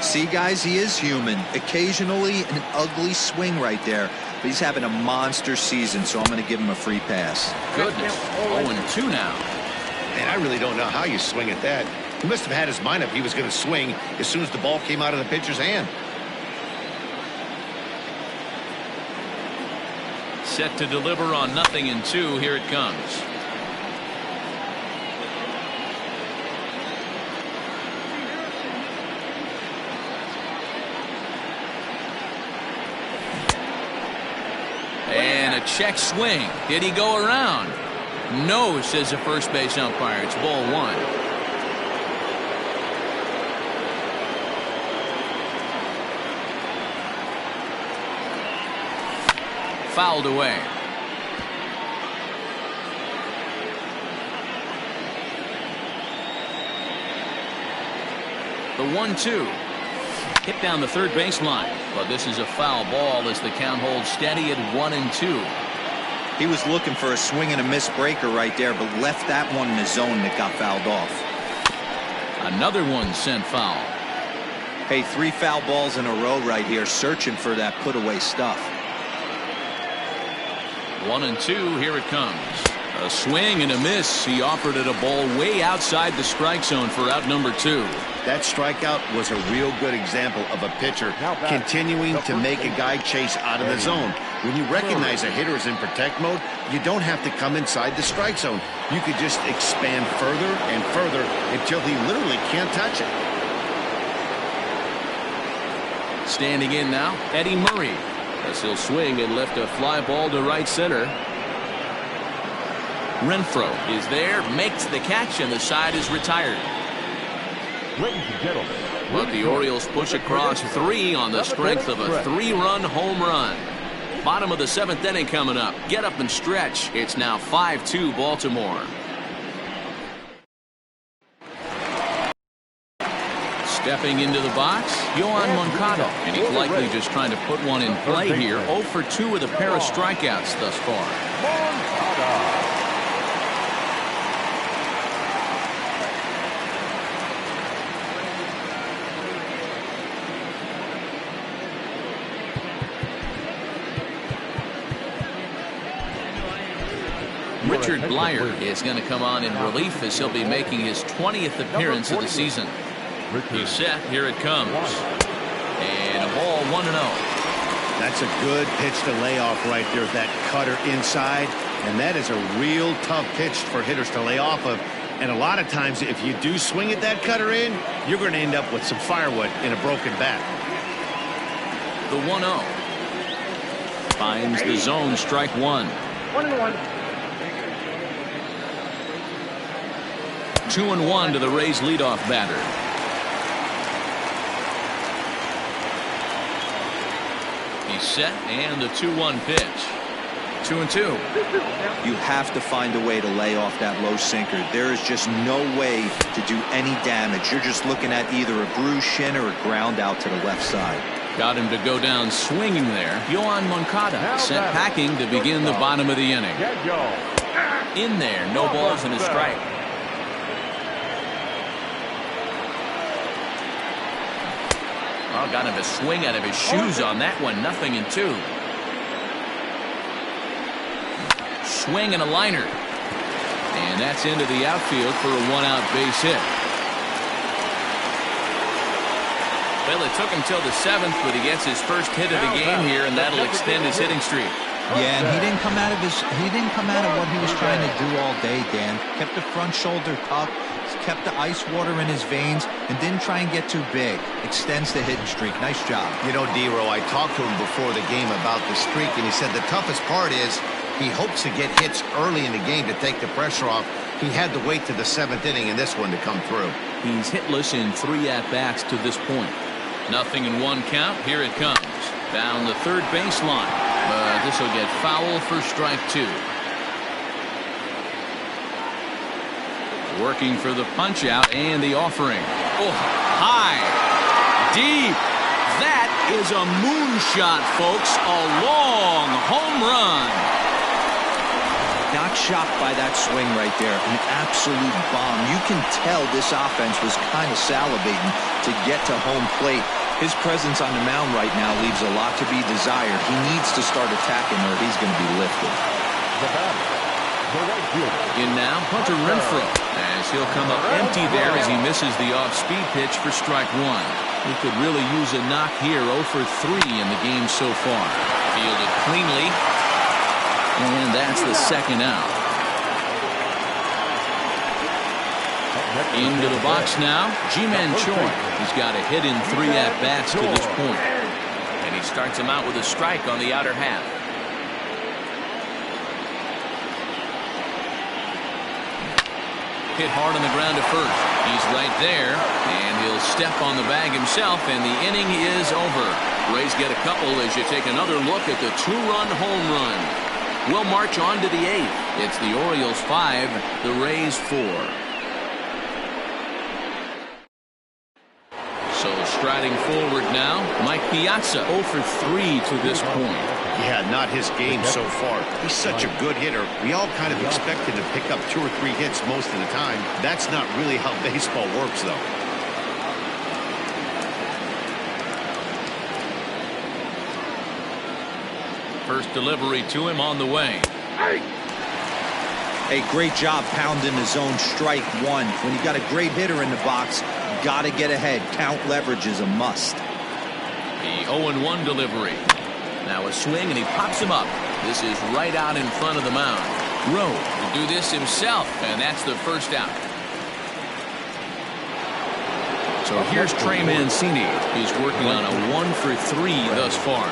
See, guys, he is human. Occasionally an ugly swing right there, but he's having a monster season, so I'm going to give him a free pass. Goodness. 0-2 now. Man, I really don't know how you swing at that. He must have had his mind up he was going to swing as soon as the ball came out of the pitcher's hand. Set to deliver on 0-2. Here it comes. And a check swing. Did he go around? No, says the first base umpire. It's ball 1. Fouled away. The 1-2 hit down the third baseline, but this is a foul ball as the count holds steady at 1-2. He was looking for a swing and a miss breaker right there, but left that one in the zone that got fouled off. Another one sent foul. Hey, 3 foul balls in a row right here, searching for that put away stuff. 1-2. Here it comes. A swing and a miss. He offered it a ball way outside the strike zone for out number 2. That strikeout was a real good example of a pitcher continuing to make a guy chase out of the zone. When you recognize a hitter is in protect mode, you don't have to come inside the strike zone. You could just expand further and further until he literally can't touch it. Standing in now, Eddie Murray. As he'll swing and lift a fly ball to right center. Renfroe is there, makes the catch, and the side is retired. Ladies and gentlemen, But the Orioles push across 3 on the strength of a 3-run home run. Bottom of the 7th inning coming up. Get up and stretch. It's now 5-2 Baltimore. Stepping into the box, Yohan Moncada. And he's likely just trying to put one in play here. 0 for 2 with a pair of strikeouts thus far. Richard Blyer is going to come on in relief as he'll be making his 20th appearance of the season. He's set. Here it comes. And a ball 1-0. That's a good pitch to lay off right there. That cutter inside. And that is a real tough pitch for hitters to lay off of. And a lot of times if you do swing at that cutter in, you're going to end up with some firewood in a broken bat. The 1-0. Finds the zone. Strike one. 1-1. 2-1 to the Rays leadoff batter. He's set, and the 2-1 pitch. 2-2. You have to find a way to lay off that low sinker. There is just no way to do any damage. You're just looking at either a bruised shin or a ground out to the left side. Got him to go down swinging there. Yohan Moncada sent packing to begin the bottom of the inning. In there, no balls and a strike. Oh, got him to swing out of his shoes on that one. 0-2. Swing and a liner. And that's into the outfield for a 1-out base hit. Well, it took him till the 7th, but he gets his first hit of the game here, and that'll extend his hitting streak. Yeah, and he didn't come out of what he was trying to do all day, Dan. Kept the front shoulder tucked, kept the ice water in his veins, and didn't try and get too big. Extends the hitting streak. Nice job. You know, D-Row, I talked to him before the game about the streak, and he said the toughest part is he hopes to get hits early in the game to take the pressure off. He had to wait to the 7th inning in this one to come through. He's hitless in 3 at-bats to this point. 0-1 count. Here it comes. Down the third baseline. But this will get foul for strike 2. Working for the punch out and the offering. Oh, high. Deep. That is a moonshot, folks. A long home run. Not shocked by that swing right there. An absolute bomb. You can tell this offense was kind of salivating to get to home plate. His presence on the mound right now leaves a lot to be desired. He needs to start attacking or he's going to be lifted. In now, Hunter Renfroe, as he'll come up empty there as he misses the off-speed pitch for strike 1. He could really use a knock here. 0 for 3 in the game so far. Fielded cleanly. And that's the 2nd out. Into the box now, Ji-Man Choi. He's got a hit in 3 at-bats to this point. And he starts him out with a strike on the outer half. Hit hard on the ground to first. He's right there, and he'll step on the bag himself, and the inning is over. Rays get a couple as you take another look at the 2-run home run. We'll march on to the 8th. It's the Orioles 5, the Rays 4. So striding forward now, Mike Piazza 0 for 3 to this point. Yeah, not his game so far. He's such a good hitter. We all kind of expect him to pick up 2 or 3 hits most of the time. That's not really how baseball works, though. First delivery to him on the way. Hey, great job pounding the zone. Strike 1. When you got a great hitter in the box, got to get ahead. Count leverage is a must. The 0-1 delivery. Now a swing, and he pops him up. This is right out in front of the mound. Rowe will do this himself, and that's the first out. So here's Trey Mancini. He's working on a 1 for 3 thus far.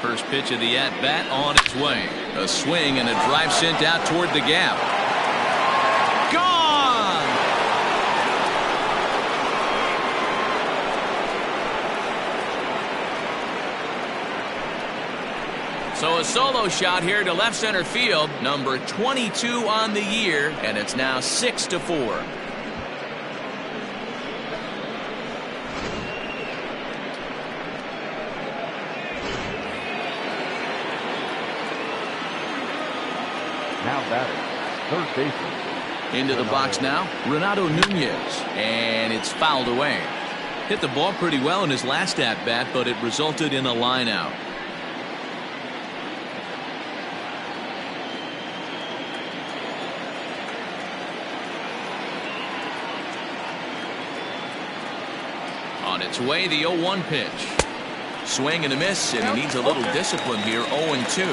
First pitch of the at-bat on its way. A swing and a drive sent out toward the gap. Gone! So a solo shot here to left center field, number 22 on the year, and it's now 6-4. Now batting, third baseman. Into the box now, Renato Nunez, and it's fouled away. Hit the ball pretty well in his last at-bat, but it resulted in a line out. On its way, the 0-1 pitch. Swing and a miss, and he needs a little discipline here. 0-2.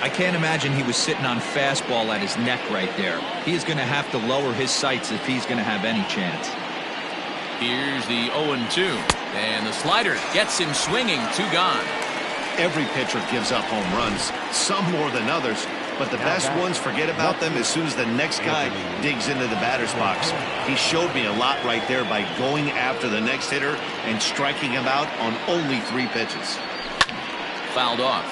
I can't imagine he was sitting on fastball at his neck right there. He is going to have to lower his sights if he's going to have any chance. Here's the 0-2. And the slider gets him swinging. 2 gone. Every pitcher gives up home runs, some more than others, but the best ones forget about them as soon as the next guy digs into the batter's box. He showed me a lot right there by going after the next hitter and striking him out on only 3 pitches. Fouled off.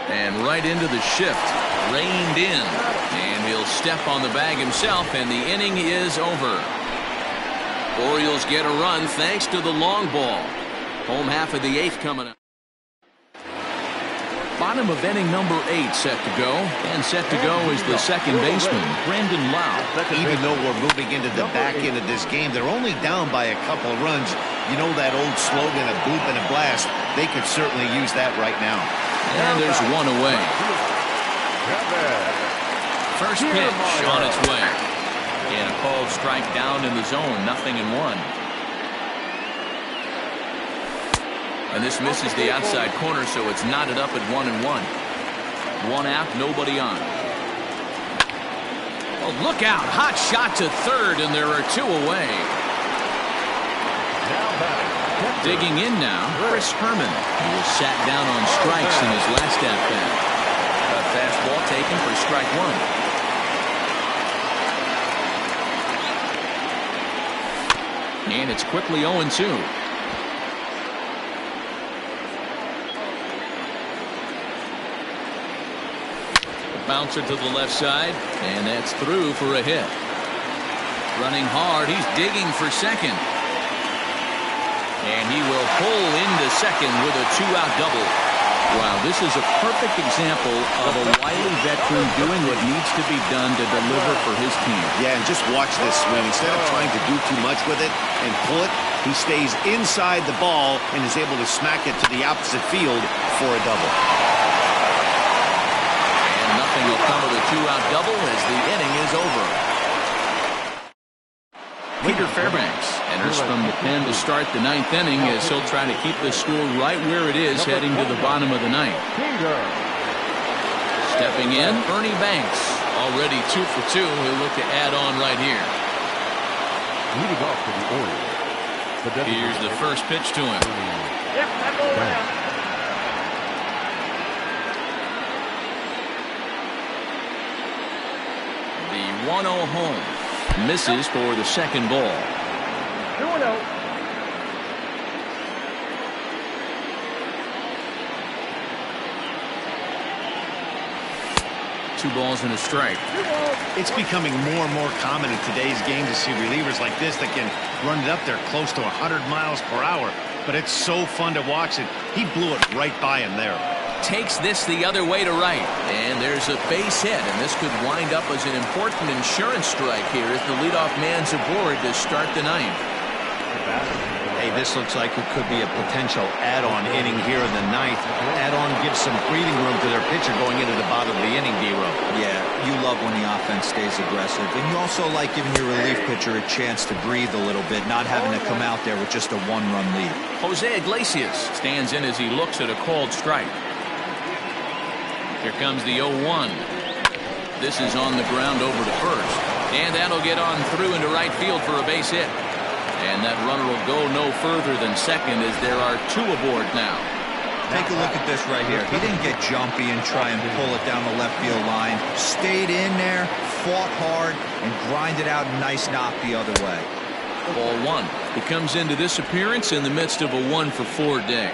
And right into the shift. Reined in. And he'll step on the bag himself, and the inning is over. Orioles get a run thanks to the long ball. Home half of the 8th coming up. Bottom of inning number 8 set to go. And set to go is the second baseman, Brandon Lau. Even though we're moving into the back end of this game, they're only down by a couple of runs. You know that old slogan, a boop and a blast. They could certainly use that right now. And there's one away. First pitch on its way. And a called strike down in the zone. 0-1. And this misses the outside corner, so it's knotted up at 1-1. 1 out, nobody on. Oh, look out. Hot shot to third, and there are 2 away. Digging in now, Chris Herman. He was sat down on strikes in his last at-bat. A fastball taken for strike 1. And it's quickly 0-2. Bouncer to the left side, and that's through for a hit. Running hard, he's digging for second. And he will pull into second with a 2-out double. Wow, this is a perfect example of a wily veteran doing what needs to be done to deliver for his team. Yeah, and just watch this swing. Instead of trying to do too much with it and pull it, he stays inside the ball and is able to smack it to the opposite field for a double. And nothing will come of the 2-out double as the inning is over. Peter Fairbanks enters from the pen to start the 9th inning as he'll try to keep the score right where it is heading to the bottom of the 9th. Stepping in, Ernie Banks, already 2 for 2. He'll look to add on right here. Leading off for the Orioles. Here's the first pitch to him. The 1-0 home. Misses for the second ball. 2-0. 2 balls and a strike. It's becoming more and more common in today's game to see relievers like this that can run it up there close to 100 miles per hour. But it's so fun to watch it. He blew it right by him there. Takes this the other way to right, and there's a base hit, and this could wind up as an important insurance strike here if the leadoff man's aboard to start the 9th. Hey, this looks like it could be a potential add-on inning here in the 9th. Add-on gives some breathing room to their pitcher going into the bottom of the inning, D-Row. Yeah, you love when the offense stays aggressive, and you also like giving your relief pitcher a chance to breathe a little bit, not having to come out there with just a 1-run lead. Jose Iglesias stands in as he looks at a called strike. Here comes the 0-1. This is on the ground over to first. And that'll get on through into right field for a base hit. And that runner will go no further than second as there are 2 aboard now. Take a look at this right here. He didn't get jumpy and try and pull it down the left field line. Stayed in there, fought hard, and grinded out a nice knock the other way. Ball one. He comes into this appearance in the midst of a 1-for-4 day.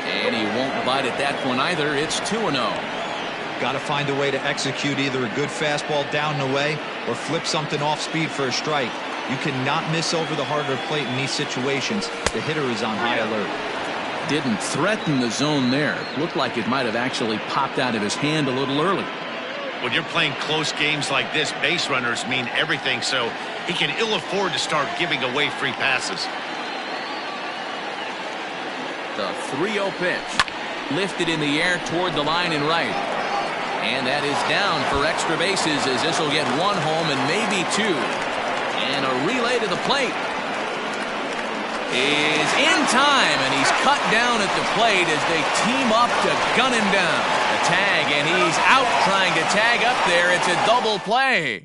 And he won't bite at that one either. It's 2-0. Got to find a way to execute either a good fastball down and away or flip something off speed for a strike. You cannot miss over the harder plate in these situations. The hitter is on high alert. Didn't threaten the zone there. Looked like it might have actually popped out of his hand a little early. When you're playing close games like this, base runners mean everything, so he can ill afford to start giving away free passes. The 3-0 pitch. Lifted in the air toward the line and right. And that is down for extra bases as this will get one home and maybe two. And a relay to the plate is in time, and he's cut down at the plate as they team up to gun him down. A tag, and he's out trying to tag up there. It's a double play.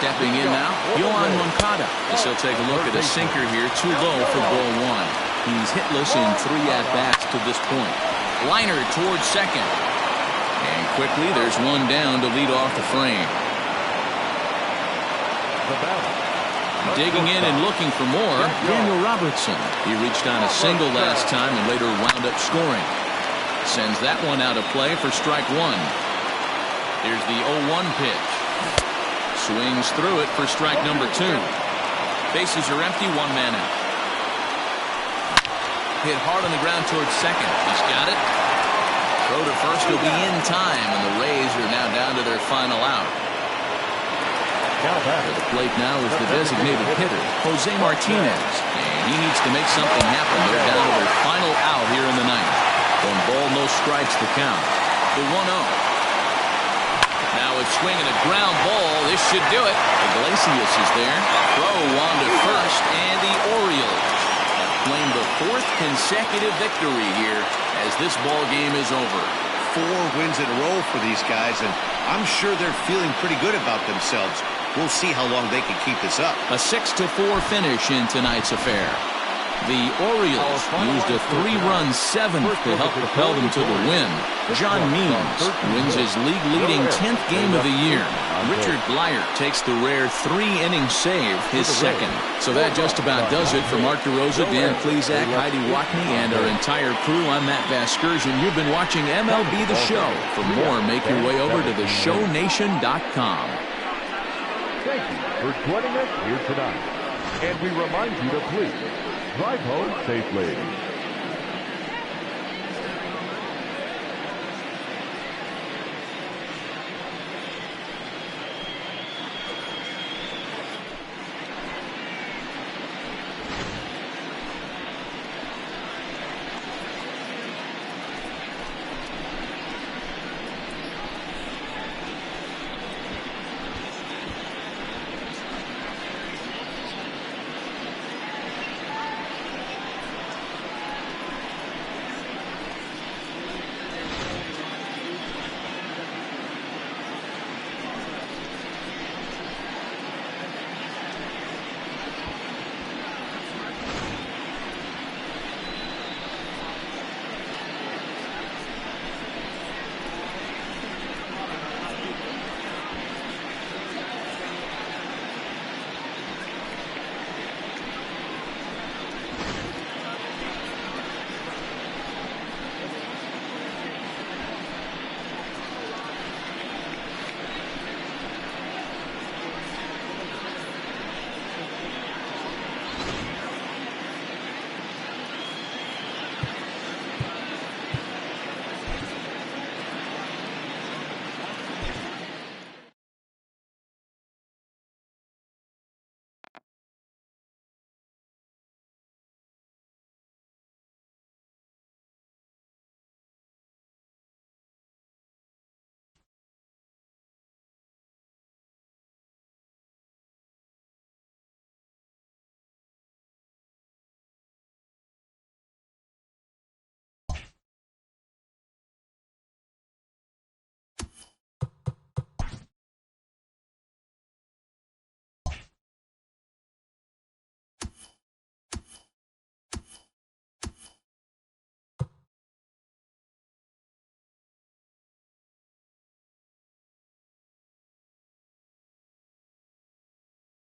Stepping in now, Yohan Moncada. As he'll take a look at a sinker here, too low for ball one. He's hitless in 3 at-bats to this point. Liner towards second. And quickly, there's one down to lead off the frame. Digging in and looking for more, Daniel Robertson. He reached on a single last time and later wound up scoring. Sends that one out of play for strike one. Here's the 0-1 pitch. Swings through it for strike number two. Bases are empty, one man out. Hit hard on the ground towards second. He's got it. Throw to first will be in time, and the Rays are now down to their final out. For the plate now is the designated hitter, Jose Martinez. And he needs to make something happen. They're down to their final out here in the ninth. 1 ball, no strikes to count. The 1-0. Now it's swinging a ground ball. This should do it. Iglesias is there. Throw on to first, and the Orioles have claimed the 4th consecutive victory here as this ball game is over. 4 wins in a row for these guys, and I'm sure they're feeling pretty good about themselves. We'll see how long they can keep this up. A 6-4 finish in tonight's affair. The Orioles used a 3-run 7th to help propel them to the win. John Means wins his league-leading 10th game of the year. Richard Blyer takes the rare 3-inning save, his second. So that just about does it for Mark DeRosa, Dan Plesac, Heidi Watney, and our entire crew. I'm Matt Vasgersian. You've been watching MLB The Show. For more, make your way over to theshownation.com. Thank you for joining us here tonight. And we remind you to please drive home safely.